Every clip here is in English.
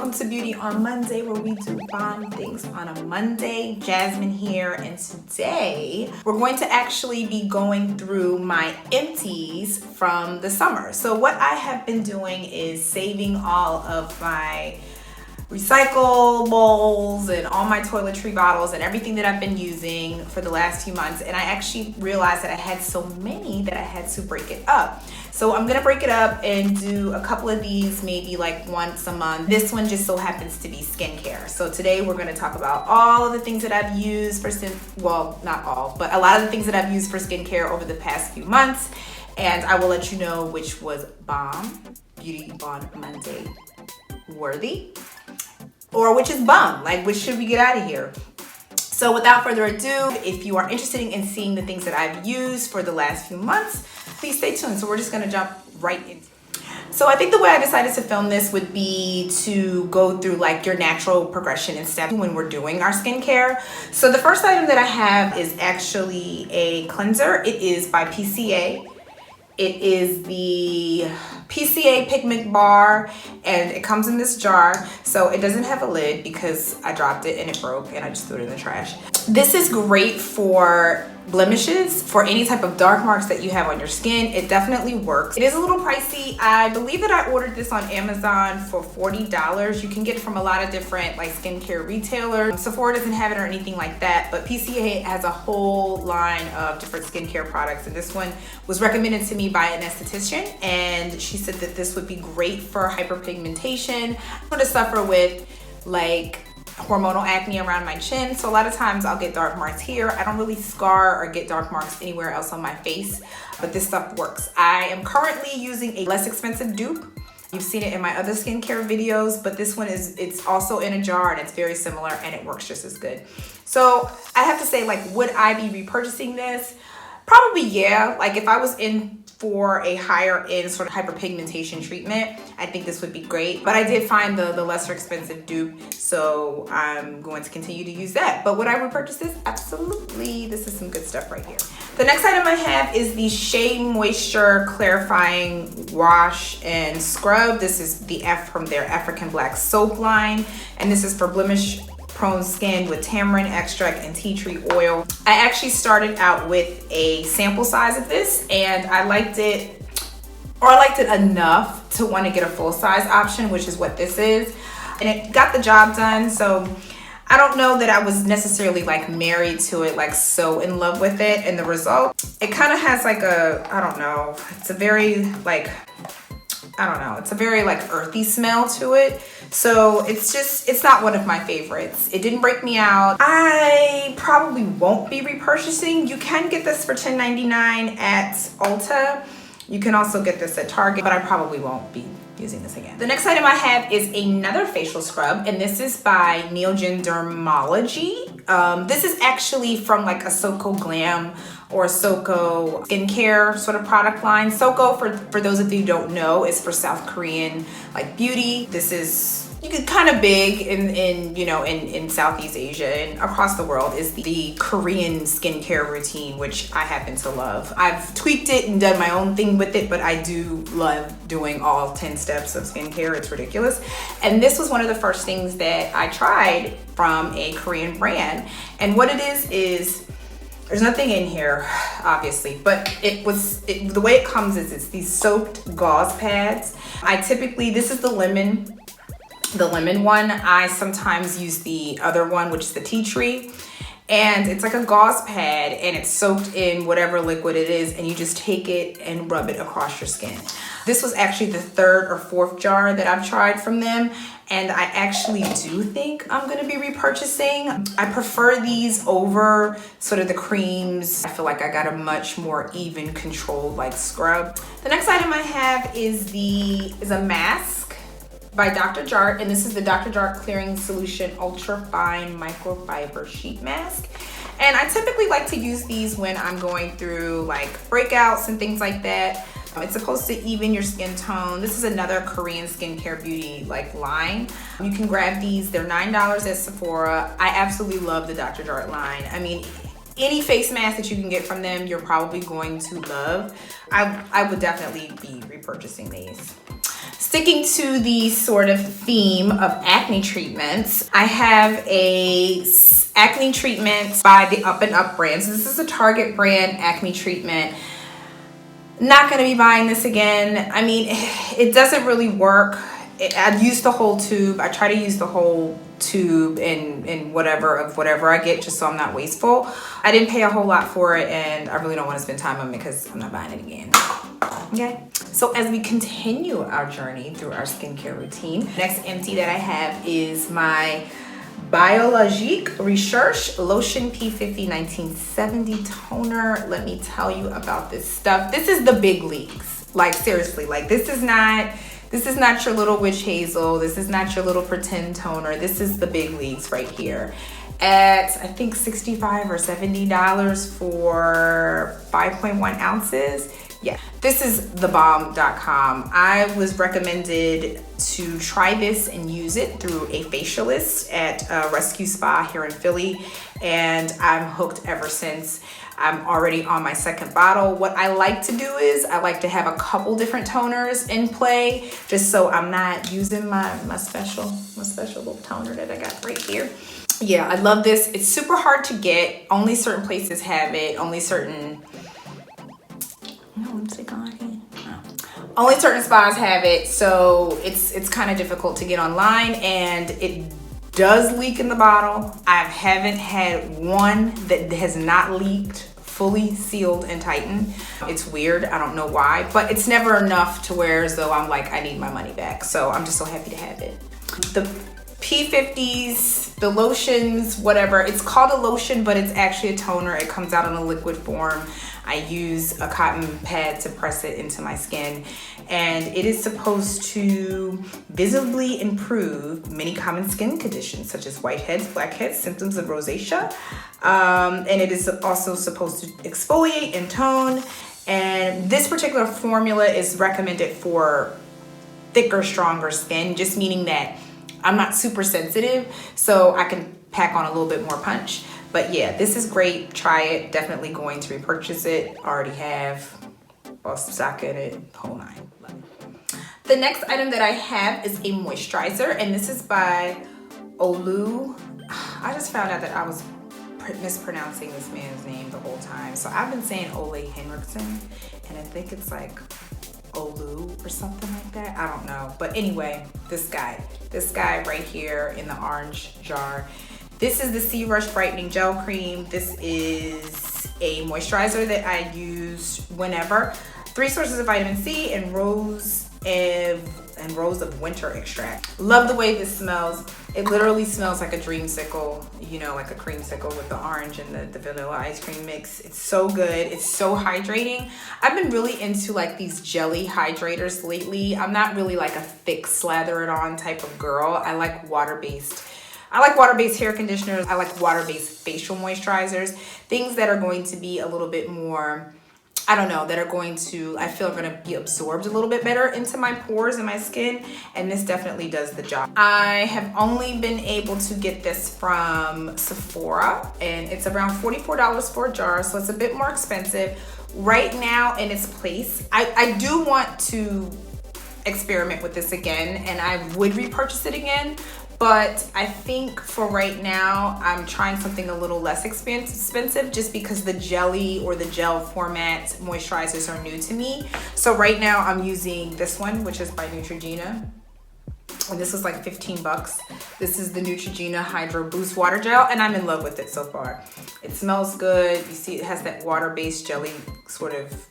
welcome to Beauty on Monday, where we do bomb things on a Monday. Jasmine here, and today we're going to actually be going through my empties from the summer. So what I have been doing is saving all of my recyclables and all my toiletry bottles and everything that I've been using for the last few months, and I actually realized that I had so many that I had to break it up. So I'm gonna break it up and do a couple of these maybe like once a month. This one just so happens to be skincare. So today we're gonna talk about all of the things that I've used for well, not all, but a lot of the things that I've used for skincare over the past few months, and I will let you know which was bomb, Beauty on Monday worthy, or which is bum, like which should we get out of here. So without further ado, if you are interested in seeing the things that I've used for the last few months, please stay tuned. So we're just gonna jump right in. So I think the way I decided to film this would be to go through like your natural progression and steps when we're doing our skincare. So the first item that I have is actually a cleanser. It is by PCA. It is the PCA Pigment Bar, and it comes in this jar. So it doesn't have a lid because I dropped it and it broke and I just threw it in the trash. This is great for blemishes, for any type of dark marks that you have on your skin. It definitely works. It is a little pricey. I believe that I ordered this on Amazon for $40. You can get it from a lot of different like skincare retailers. Sephora doesn't have it or anything like that, but PCA has a whole line of different skincare products, and this one was recommended to me by an esthetician, and she said that this would be great for hyperpigmentation. I'm going to suffer with like hormonal acne around my chin, so a lot of times I'll get dark marks here. I don't really scar or get dark marks anywhere else on my face, but this stuff works. I am currently using a less expensive dupe. You've seen it in my other skincare videos, but this one it's also in a jar and it's very similar and it works just as good. So I have to say, like, would I be repurchasing this? Probably, yeah. Like if I was in for a higher end sort of hyperpigmentation treatment, I think this would be great. But I did find the lesser expensive dupe, so I'm going to continue to use that. But would I repurchase this? Absolutely. This is some good stuff right here. The next item I have is the Shea Moisture Clarifying Wash and Scrub. This is the from their African Black Soap line, and this is for blemish prone skin with tamarind extract and tea tree oil. I actually started out with a sample size of this, and I liked it enough to want to get a full size option, which is what this is, and it got the job done. So I don't know that I was necessarily like married to it, like so in love with it, and the result, it kind of has like a, I don't know, it's a very like, I don't know, it's a very like earthy smell to it. So it's not one of my favorites. It didn't break me out. I probably won't be repurchasing. You can get this for $10.99 at Ulta. You can also get this at Target, but I probably won't be using this again. The next item I have is another facial scrub, and this is by Neogen Dermology. This is actually from like a Soko Glam or Soko skincare sort of product line. Soko, for those of you who don't know, is for South Korean like beauty. This is kind of big in Southeast Asia and across the world, is the Korean skincare routine, which I happen to love. I've tweaked it and done my own thing with it, but I do love doing all 10 steps of skincare. It's ridiculous. And this was one of the first things that I tried from a Korean brand. And what it is there's nothing in here, obviously, but the way it comes is it's these soaked gauze pads. This is the lemon one. I sometimes use the other one, which is the tea tree. And it's like a gauze pad, and it's soaked in whatever liquid it is, and you just take it and rub it across your skin. This was actually the third or fourth jar that I've tried from them, and I actually do think I'm gonna be repurchasing. I prefer these over sort of the creams. I feel like I got a much more even controlled like scrub. The next item I have is a mask by Dr. Jart, and this is the Dr. Jart Clearing Solution Ultra Fine Microfiber Sheet Mask. And I typically like to use these when I'm going through like breakouts and things like that. It's supposed to even your skin tone. This is another Korean skincare beauty like line. You can grab these. They're $9 at Sephora. I absolutely love the Dr. Jart line. I mean, any face mask that you can get from them, you're probably going to love. I would definitely be repurchasing these. Sticking to the sort of theme of acne treatments, I have a acne treatment by the Up and Up brand. So this is a Target brand acne treatment. Not going to be buying this again. I mean, it doesn't really work. I've used the whole tube. I try to use the whole tube in whatever I get, just so I'm not wasteful. I didn't pay a whole lot for it, and I really don't want to spend time on it because I'm not buying it again. Okay, so as we continue our journey through our skincare routine, next empty that I have is my Biologique Recherche Lotion P50 1970 toner. Let me tell you about this stuff. This is the big leagues. Like, seriously, like this is not your little witch hazel. This is not your little pretend toner. This is the big leagues right here. At I think $65 or $70 for 5.1 ounces. Yeah, this is thebomb.com. I was recommended to try this and use it through a facialist at Rescue Spa here in Philly, and I'm hooked ever since. I'm already on my second bottle. What I like to do is I like to have a couple different toners in play, just so I'm not using my special little toner that I got right here. Yeah, I love this. It's super hard to get. Only certain places have it. Only certain Only certain spas have it, so it's kind of difficult to get online, and it does leak in the bottle. I haven't had one that has not leaked fully sealed and tightened. It's weird, I don't know why, but it's never enough to where as though I'm like, I need my money back. So I'm just so happy to have it. The P50s, the lotions, whatever, it's called a lotion, but it's actually a toner. It comes out in a liquid form. I use a cotton pad to press it into my skin, and it is supposed to visibly improve many common skin conditions such as whiteheads, blackheads, symptoms of rosacea, and it is also supposed to exfoliate and tone. And this particular formula is recommended for thicker, stronger skin, just meaning that I'm not super sensitive, so I can pack on a little bit more punch. But yeah, this is great. Try it. Definitely going to repurchase it. Already have. Bought some stock in it. Whole nine. Love it. The next item that I have is a moisturizer, and this is by Olu. I just found out that I was mispronouncing this man's name the whole time. So I've been saying Ole Henriksen, and I think it's like Olu or something like that. I don't know. But anyway, this guy right here in the orange jar. This is the Sea Rush Brightening Gel Cream. This is a moisturizer that I use whenever. 3 sources of vitamin C and rose of winter extract. Love the way this smells. It literally smells like a dreamsicle, you know, like a creamsicle with the orange and the vanilla ice cream mix. It's so good. It's so hydrating. I've been really into like these jelly hydrators lately. I'm not really like a thick slather it on type of girl. I like water-based hair conditioners. I like water-based facial moisturizers. Things that are going to be a little bit more, I don't know, that are going to, I feel are going to be absorbed a little bit better into my pores and my skin. And this definitely does the job. I have only been able to get this from Sephora, and it's around $44 for a jar. So it's a bit more expensive. Right now in its place, I do want to experiment with this again, and I would repurchase it again. But I think for right now, I'm trying something a little less expensive just because the jelly or the gel format moisturizers are new to me. So right now I'm using this one, which is by Neutrogena. And this was like 15 bucks. This is the Neutrogena Hydro Boost Water Gel, and I'm in love with it so far. It smells good. You see it has that water-based jelly sort of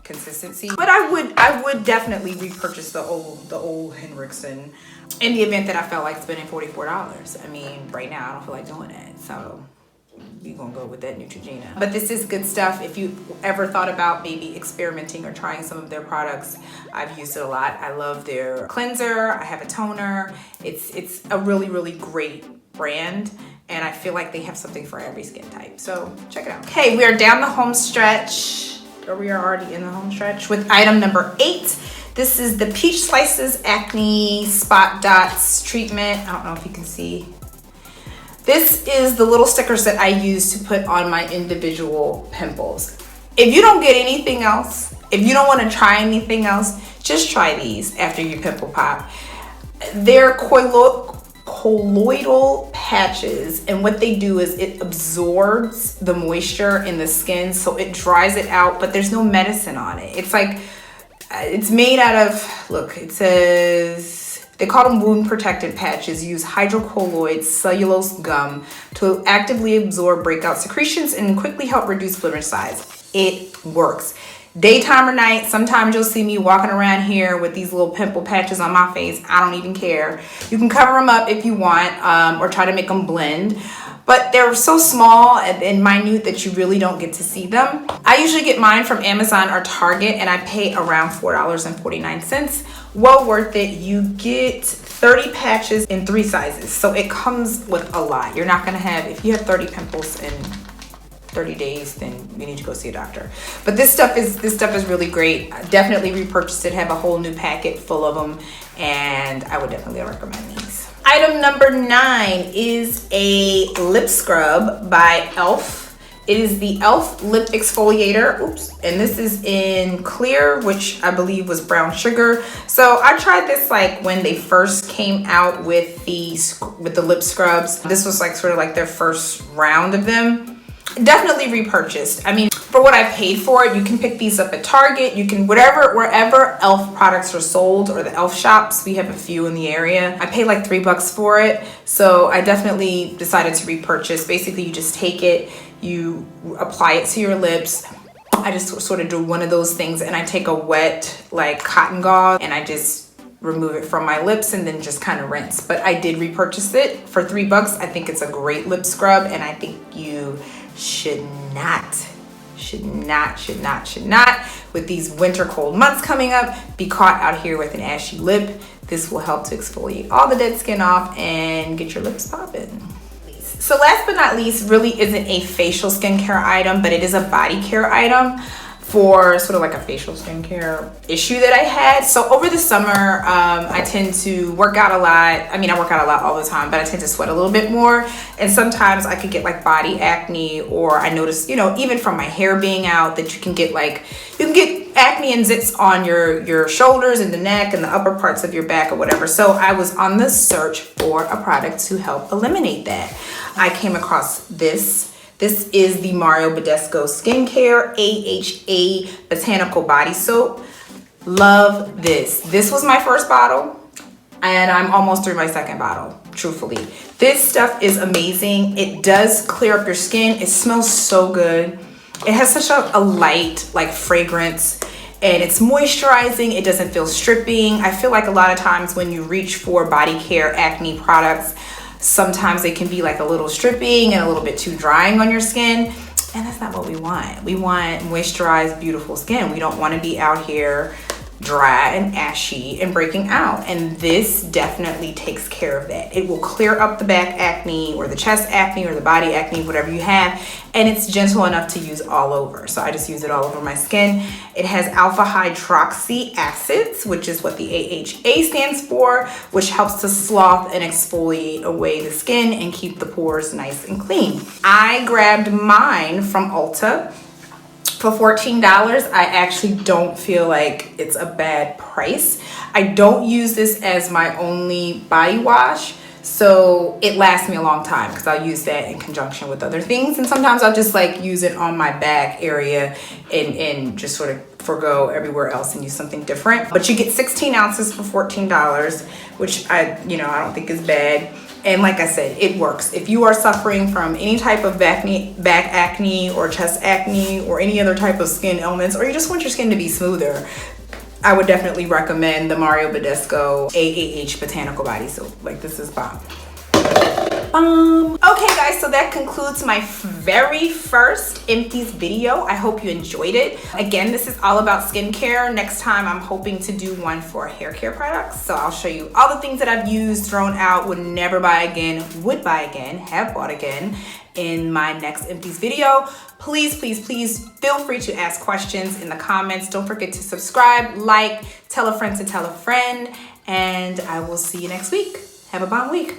consistency. But I would definitely repurchase the old Henriksen in the event that I felt like spending $44. I mean, right now I don't feel like doing that, so we're gonna go with that Neutrogena. But this is good stuff. If you ever thought about maybe experimenting or trying some of their products, I've used it a lot. I love their cleanser. I have a toner. It's a really, really great brand, and I feel like they have something for every skin type. So check it out. Okay, we are down the home stretch, or we are already in the home stretch with item number 8. This is the Peach Slices Acne Spot Dots Treatment. I don't know if you can see. This is the little stickers that I use to put on my individual pimples. If you don't get anything else If you don't want to try anything else, just try these after your pimple pop. They're colloidal patches, and what they do is it absorbs the moisture in the skin, so it dries it out, but there's no medicine on it. It's like, it's made out of, look, it says, they call them wound protected patches, use hydrocolloid cellulose gum to actively absorb breakout secretions and quickly help reduce blemish size. It works. Daytime or night, sometimes you'll see me walking around here with these little pimple patches on my face. I don't even care. You can cover them up if you want, or try to make them blend. But they're so small and minute that you really don't get to see them. I usually get mine from Amazon or Target, and I pay around $4.49. Well worth it. You get 30 patches in 3 sizes. So it comes with a lot. You're not gonna have, if you have 30 pimples in 30 days, then you need to go see a doctor. But this stuff is really great. I definitely repurchased it, have a whole new packet full of them, and I would definitely recommend these. Item number 9 is a lip scrub by e.l.f. It is the e.l.f. lip exfoliator. Oops. And this is in clear, which I believe was brown sugar. So I tried this like when they first came out with the lip scrubs. This was like sort of like their first round of them. Definitely repurchased. I mean, for what I paid for it, you can pick these up at Target. You can, wherever e.l.f. products are sold, or the e.l.f. shops. We have a few in the area. I paid like $3 for it. So I definitely decided to repurchase. Basically, you just take it, you apply it to your lips. I just sort of do one of those things, and I take a wet like cotton gauze and I just remove it from my lips and then just kind of rinse. But I did repurchase it for $3. I think it's a great lip scrub, and I think you should not, with these winter cold months coming up, be caught out here with an ashy lip. This will help to exfoliate all the dead skin off and get your lips popping. So last but not least, really isn't a facial skincare item, but it is a body care item for sort of like a facial skincare issue that I had. So over the summer, I tend to work out a lot. I mean, I work out a lot all the time, but I tend to sweat a little bit more. And sometimes I could get like body acne, or I notice, you know, even from my hair being out, that you can get acne and zits on your shoulders and the neck and the upper parts of your back or whatever. So I was on the search for a product to help eliminate that. I came across this. This is the Badescu Skincare A.H.A. Botanical Body Soap. Love this. This was my first bottle, and I'm almost through my second bottle, truthfully. This stuff is amazing. It does clear up your skin. It smells so good. It has such a light like fragrance, and it's moisturizing. It doesn't feel stripping. I feel like a lot of times when you reach for body care acne products, sometimes they can be like a little stripping and a little bit too drying on your skin, and that's not what we want. We want moisturized, beautiful skin. We don't want to be out here dry and ashy and breaking out, and this definitely takes care of that. It will clear up the back acne or the chest acne or the body acne, whatever you have, and it's gentle enough to use all over. So I just use it all over my skin. It has alpha hydroxy acids, which is what the A.H.A. stands for, which helps to slough and exfoliate away the skin and keep the pores nice and clean. I grabbed mine from Ulta for $14. I actually don't feel like it's a bad price. I don't use this as my only body wash, so it lasts me a long time because I'll use that in conjunction with other things, and sometimes I'll just like use it on my back area and just sort of forgo everywhere else and use something different. But you get 16 ounces for $14, which I don't think is bad. And like I said, it works. If you are suffering from any type of back acne or chest acne or any other type of skin ailments, or you just want your skin to be smoother, I would definitely recommend the Badescu A.H. Botanical Body Soap. Like, this is bomb. Okay guys, so that concludes my very first Empties video. I hope you enjoyed it. Again, this is all about skincare. Next time I'm hoping to do one for hair care products. So I'll show you all the things that I've used, thrown out, would never buy again, would buy again, have bought again in my next Empties video. Please, please, please feel free to ask questions in the comments. Don't forget to subscribe, like, tell a friend to tell a friend, and I will see you next week. Have a bomb week.